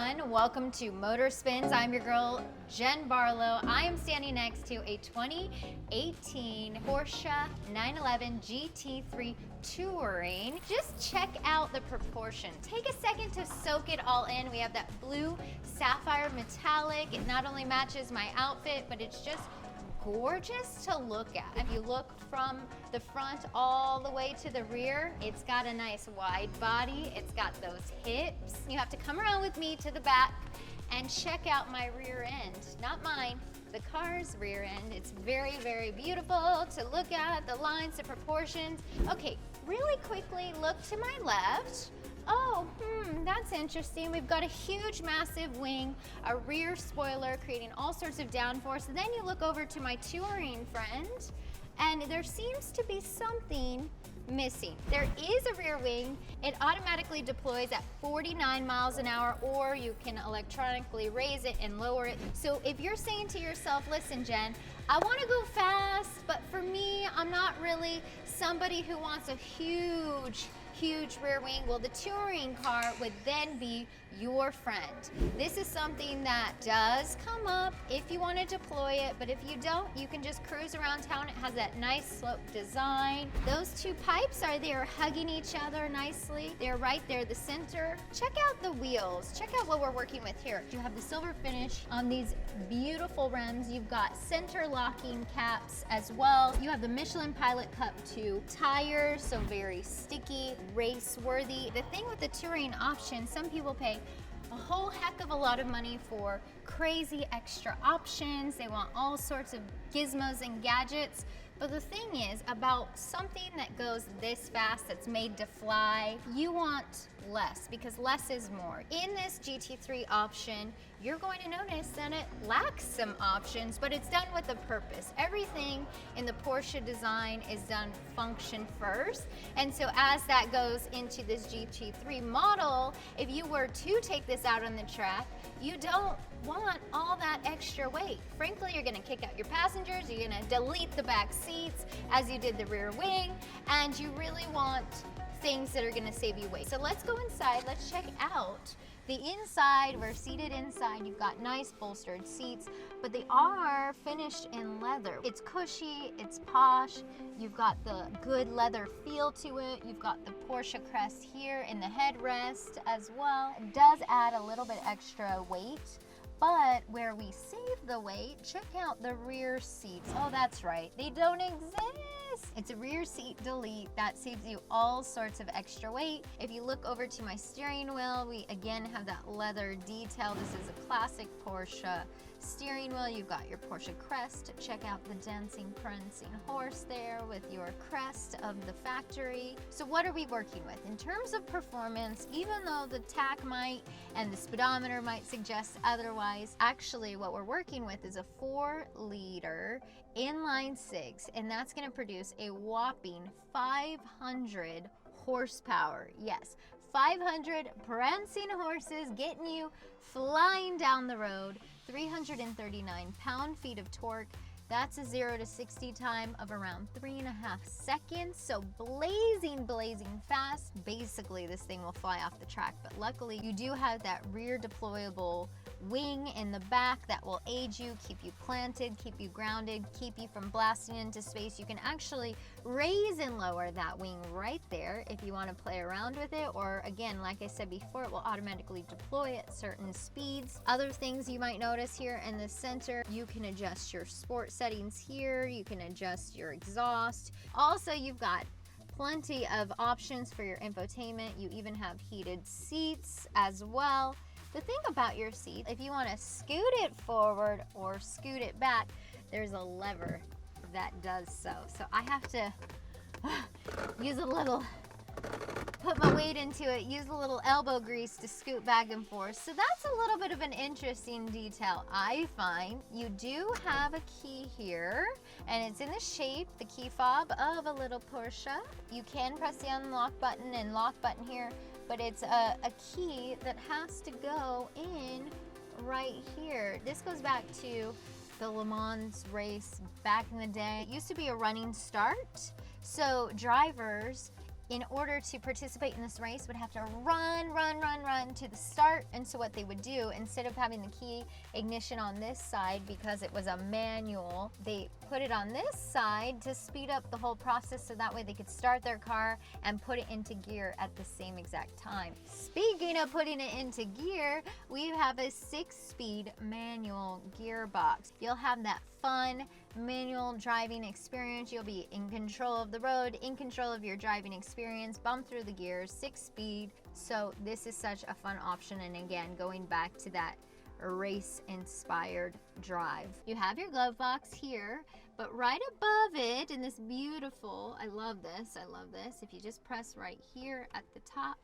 everyone, welcome to Motor Spins. I'm your girl, Jen Barlow. I am standing next to a 2018 Porsche 911 GT3 Touring. Just check out the proportion. Take a second to soak it all in. We have that blue sapphire metallic. It not only matches my outfit, but it's just gorgeous to look at. If you look from the front all the way to the rear, it's got a nice wide body. It's got those hips. You have to come around with me to the back and check out my rear end. Not mine, the car's rear end. It's very, very beautiful to look at, the lines, the proportions. Okay, really quickly, look to my left. Oh, that's interesting. We've got a huge, massive wing, a rear spoiler creating all sorts of downforce. And then you look over to my touring friend, and there seems to be something missing. There is a rear wing. It automatically deploys at 49 miles an hour, or you can electronically raise it and lower it. So if you're saying to yourself, listen, Jen, I want to go fast, but for me, I'm not really somebody who wants a huge rear wing. Well, the touring car would then be your friend. This is something that does come up if you want to deploy it, but if you don't, you can just cruise around town. It has that nice slope design. Those two pipes are there hugging each other nicely. They're right there, the center. Check out the wheels. Check out what we're working with here. You have the silver finish on these beautiful rims. You've got center locking caps as well. You have the Michelin Pilot Cup 2 tires, so very sticky, race worthy. The thing with the touring option, some people pay a whole heck of a lot of money for crazy extra options. They want all sorts of gizmos and gadgets. But the thing is, about something that goes this fast, that's made to fly, you want less, because less is more. In this GT3 option, you're going to notice that it lacks some options, but it's done with a purpose. Everything in the Porsche design is done function first. And so as that goes into this GT3 model, if you were to take this out on the track, you don't want all that extra weight. Frankly, you're gonna kick out your passengers, you're gonna delete the back seats as you did the rear wing, and you really want things that are gonna save you weight. So let's go inside, let's check out the inside. We're seated inside. You've got nice bolstered seats, but they are finished in leather. It's cushy, it's posh. You've got the good leather feel to it. You've got the Porsche crest here in the headrest as well. It does add a little bit extra weight. But where we save the weight, check out the rear seats. Oh, that's right, they don't exist. It's a rear seat delete. That saves you all sorts of extra weight. If you look over to my steering wheel, we again have that leather detail. This is a classic Porsche steering wheel. You've got your Porsche crest. Check out the dancing, prancing horse there with your crest of the factory. So what are we working with? In terms of performance, even though the tach might and the speedometer might suggest otherwise, actually what we're working with is a 4-liter inline six, and that's going to produce a whopping 500 horsepower. Yes, 500 prancing horses getting you flying down the road. 339 pound-feet of torque. That's a 0 to 60 time of around 3.5 seconds. So blazing fast. Basically, this thing will fly off the track, but luckily you do have that rear deployable wing in the back that will aid you, keep you planted, keep you grounded, keep you from blasting into space. You can actually raise and lower that wing right there if you want to play around with it, or again, like I said before, it will automatically deploy at certain speeds. Other things you might notice here in the center, you can adjust your sport settings here, you can adjust your exhaust. Also, you've got plenty of options for your infotainment. You even have heated seats as well. The thing about your seat, if you want to scoot it forward or scoot it back, there's a lever that does so. So I have to use a little, put my weight into it, use a little elbow grease to scoot back and forth. So that's a little bit of an interesting detail, I find. You do have a key here, and it's in the shape, the key fob of a little Porsche. You can press the unlock button and lock button here, but it's a key that has to go in right here. This goes back to the Le Mans race back in the day. It used to be a running start, so drivers in order to participate in this race, would have to run to the start. And so what they would do, instead of having the key ignition on this side because it was a manual, they put it on this side to speed up the whole process so that way they could start their car and put it into gear at the same exact time. Speaking of putting it into gear, we have a 6-speed manual gearbox. You'll have that fun manual driving experience. You'll be in control of the road, in control of your driving experience, bump through the gears, 6-speed. So this is such a fun option. And again, going back to that race inspired drive. You have your glove box here, but right above it in this beautiful, I love this, if you just press right here at the top,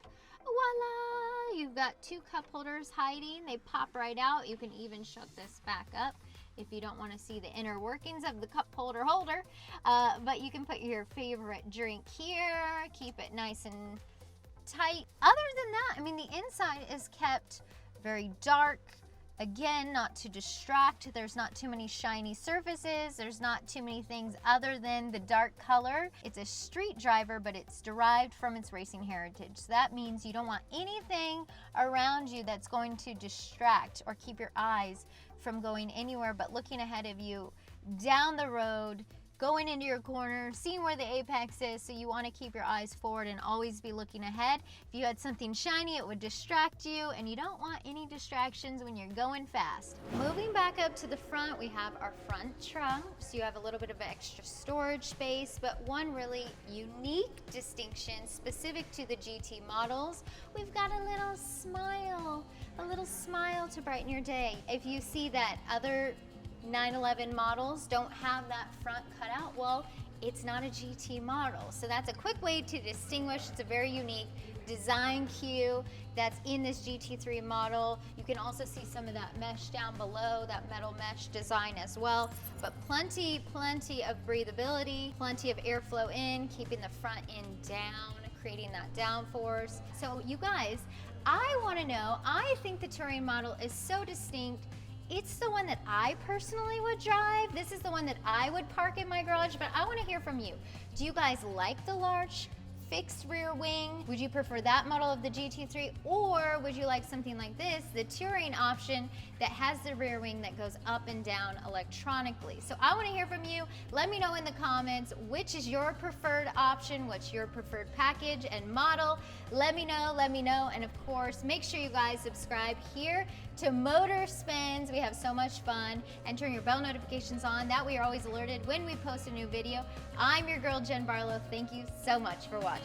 voila, you've got 2 cup holders hiding. They pop right out. You can even shut this back up if you don't want to see the inner workings of the cup holder, but you can put your favorite drink here, keep it nice and tight. Other than that, I mean, the inside is kept very dark. Again, not to distract. There's not too many shiny surfaces. There's not too many things other than the dark color. It's a street driver, but it's derived from its racing heritage. So that means you don't want anything around you that's going to distract or keep your eyes from going anywhere but looking ahead of you down the road, going into your corner, seeing where the apex is. So you want to keep your eyes forward and always be looking ahead. If you had something shiny, it would distract you, and you don't want any distractions when you're going fast. Moving back up to the front, we have our front trunk. So you have a little bit of extra storage space, but one really unique distinction specific to the GT models, we've got a little smile to brighten your day. If you see that other 911 models don't have that front cutout, well, it's not a GT model. So that's a quick way to distinguish. It's a very unique design cue that's in this GT3 model. You can also see some of that mesh down below, that metal mesh design as well, but plenty of breathability, plenty of airflow in, keeping the front end down, creating that downforce. So you guys, I want to know, I think the Touring model is so distinct. It's the one that I personally would drive. This is the one that I would park in my garage, but I want to hear from you. Do you guys like the large fixed rear wing? Would you prefer that model of the GT3, or would you like something like this, the Touring option that has the rear wing that goes up and down electronically? So I want to hear from you. Let me know in the comments, which is your preferred option, what's your preferred package and model. Let me know, and of course, make sure you guys subscribe here to Motor Spins. We have so much fun, and turn your bell notifications on. That way you're always alerted when we post a new video. I'm your girl, Jen Barlow. Thank you so much for watching.